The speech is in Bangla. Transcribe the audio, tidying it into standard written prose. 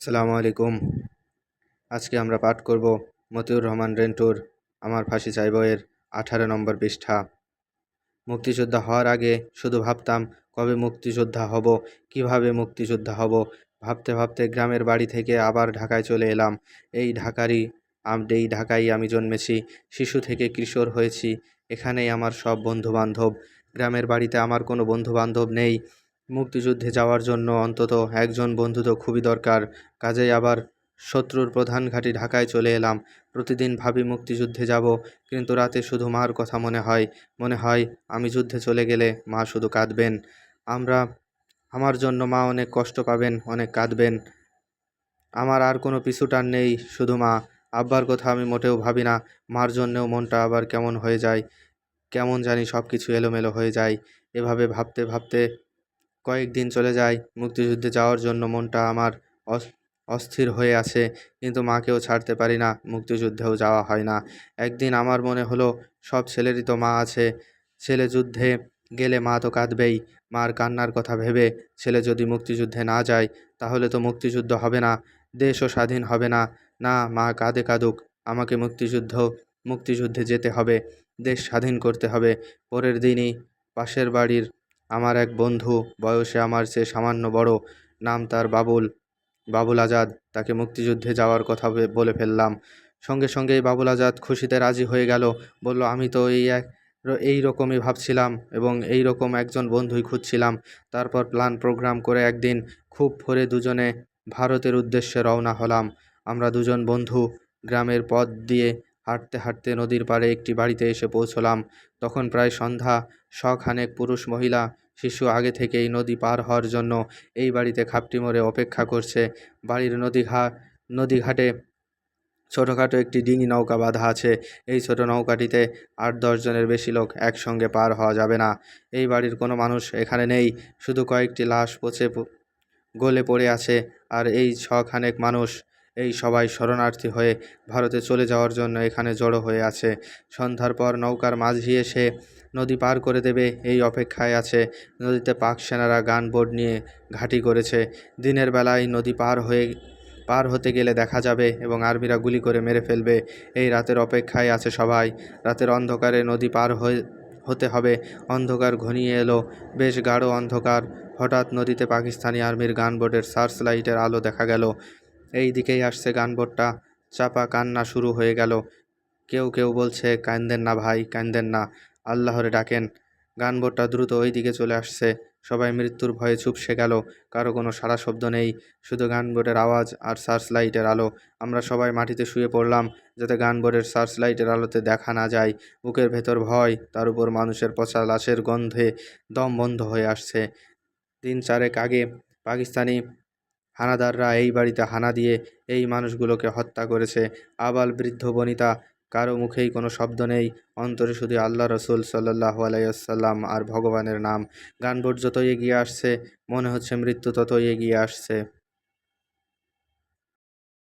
আসসালামু আলাইকুম। আজকে আমরা পাঠ করব মতিউর রহমান রেন্টুর আমার ফাঁসি চাই বইয়ের 18 নম্বর পৃষ্ঠা। মুক্তিযোদ্ধা হওয়ার আগে শুধু ভাবতাম কবে মুক্তিযোদ্ধা হব, কিভাবে মুক্তিযোদ্ধা হব। ভাবতে ভাবতে গ্রামের বাড়ি থেকে আবার ঢাকায় চলে এলাম। এই ঢাকায় আমি জন্মেছি, শিশু থেকে কিশোর হয়েছি। এখানেই আমার সব বন্ধু বান্ধব। গ্রামের বাড়িতে আমার কোনো বন্ধু বান্ধব নেই। মুক্তিযুদ্ধে যাওয়ার জন্য অন্তত একজন বন্ধু তো খুবই দরকার। কাজেই আবার শত্রুর প্রধান ঘাঁটি ঢাকায় চলে এলাম। প্রতিদিন ভাবি মুক্তিযুদ্ধে যাব, কিন্তু রাতে শুধু মার কথা মনে হয় আমি যুদ্ধে চলে গেলে মা শুধু কাঁদবেন। আমরা আমার জন্য মা অনেক কষ্ট পাবেন, অনেক কাঁদবেন। আমার আর কোনো পিছুটান নেই, শুধু মা। আব্বার কথা আমি মোটেও ভাবি না। মার জন্যেও মনটা আবার কেমন হয়ে যায়, কেমন জানি সব কিছু এলোমেলো হয়ে যায়। এভাবে ভাবতে ভাবতে কয়েকদিন চলে যায়। মুক্তিযুদ্ধে যাওয়ার জন্য মনটা আমার অস্থির হয়ে আছে, কিন্তু মাকেও ছাড়তে পারি না, মুক্তিযুদ্ধেও যাওয়া হয় না। একদিন আমার মনে হলো, সব ছেলেরই তো মা আছে, ছেলে যুদ্ধে গেলে মা তো কাঁদবেই। মার কান্নার কথা ভেবে ছেলে যদি মুক্তিযুদ্ধে না যায়, তাহলে তো মুক্তিযুদ্ধ হবে না, দেশও স্বাধীন হবে না। না, মা কাঁদে কাঁদুক, আমাকে মুক্তিযুদ্ধে যেতে হবে, দেশ স্বাধীন করতে হবে। পরের দিনই পাশের বাড়ির আমার এক বন্ধু, বয়সে আমার চেয়ে সামান্য বড়, নাম তার বাবুল আজাদ, তাকে মুক্তিযুদ্ধে যাওয়ার কথা বলে ফেললাম। সঙ্গে সঙ্গেই বাবুল আজাদ খুশিতে রাজি হয়ে গেল। বলল, আমি তো এই রকমই ভাবছিলাম এবং এই রকম একজন বন্ধুই খুঁজছিলাম। তারপর প্ল্যান প্রোগ্রাম করে একদিন খুব ভোরে দুজনে ভারতের উদ্দেশ্যে রওনা হলাম। আমরা দুজন বন্ধু গ্রামের পথ দিয়ে হাঁটতে হাঁটতে নদীর পাড়ে একটি বাড়িতে এসে পৌঁছলাম। তখন প্রায় সন্ধ্যা। শখানেক পুরুষ মহিলা শিশু আগে থেকেই নদী পার হওয়ার জন্য এই বাড়িতে খাপটি মরে অপেক্ষা করছে। বাড়ির নদীঘাটে ছোটোখাটো একটি ডিঙি নৌকা বাঁধা আছে। এই ছোট নৌকাটিতে 8-10 জনের বেশি লোক একসঙ্গে পার হওয়া যাবে না। এই বাড়ির কোনো মানুষ এখানে নেই, শুধু কয়েকটি লাশ পচে গলে পড়ে আছে। আর এই শখানেক মানুষ, এই সবাই শরণার্থী হয়ে ভারতে চলে যাওয়ার জন্য এখানে জড়ো হয়ে আছে। সন্ধ্যার পর নৌকার মাঝি এসে নদী পার করে দেবে, এই অপেক্ষায় আছে। নদীতে পাক সেনারা গানবোট নিয়ে ঘাঁটি করেছে। দিনের বেলায় নদী পার হতে গেলে দেখা যাবে এবং আর্মিরা গুলি করে মেরে ফেলবে। এই রাতের অপেক্ষায় আছে সবাই। রাতের অন্ধকারে নদী পার হতে হবে। অন্ধকার ঘনিয়ে এলো, বেশ গাঢ় অন্ধকার। হঠাৎ নদীতে পাকিস্তানি আর্মির গানবোটের সার্চ লাইটের আলো দেখা গেল। এই দিকেই আসছে গানবোটটা। চাপা কান্না শুরু হয়ে গেল। কেউ কেউ বলছে, কান্দেন না ভাই, কান্দেন না, আল্লাহরে ডাকেন। গানবোটটা দ্রুত ওই দিকে চলে আসছে। সবাই মৃত্যুর ভয়ে চুপসে গেল। কারো কোনো সাড়া শব্দ নেই, শুধু গানবোটের আওয়াজ আর সার্চ লাইটের আলো। আমরা সবাই মাটিতে শুয়ে পড়লাম, যাতে গানবোটের সার্চ লাইটের আলোতে দেখা না যায়। বুকের ভেতর ভয়, তার উপর মানুষের পচা লাশের গন্ধে দম বন্ধ হয়ে আসছে। 3-4 আগে পাকিস্তানি হানাদাররা এই বাড়িতে হানা দিয়ে এই মানুষগুলোকে হত্যা করেছে। আবাল বৃদ্ধ বনিতা, কারো মুখেই কোনো শব্দ নেই, অন্তরে শুধু আল্লাহ রসুল সাল্লাল্লাহু আলাইহি ওয়াসাল্লাম আর ভগবানের নাম। গানবোট যতই এগিয়ে আসছে, মনে হচ্ছে মৃত্যু ততই এগিয়ে আসছে।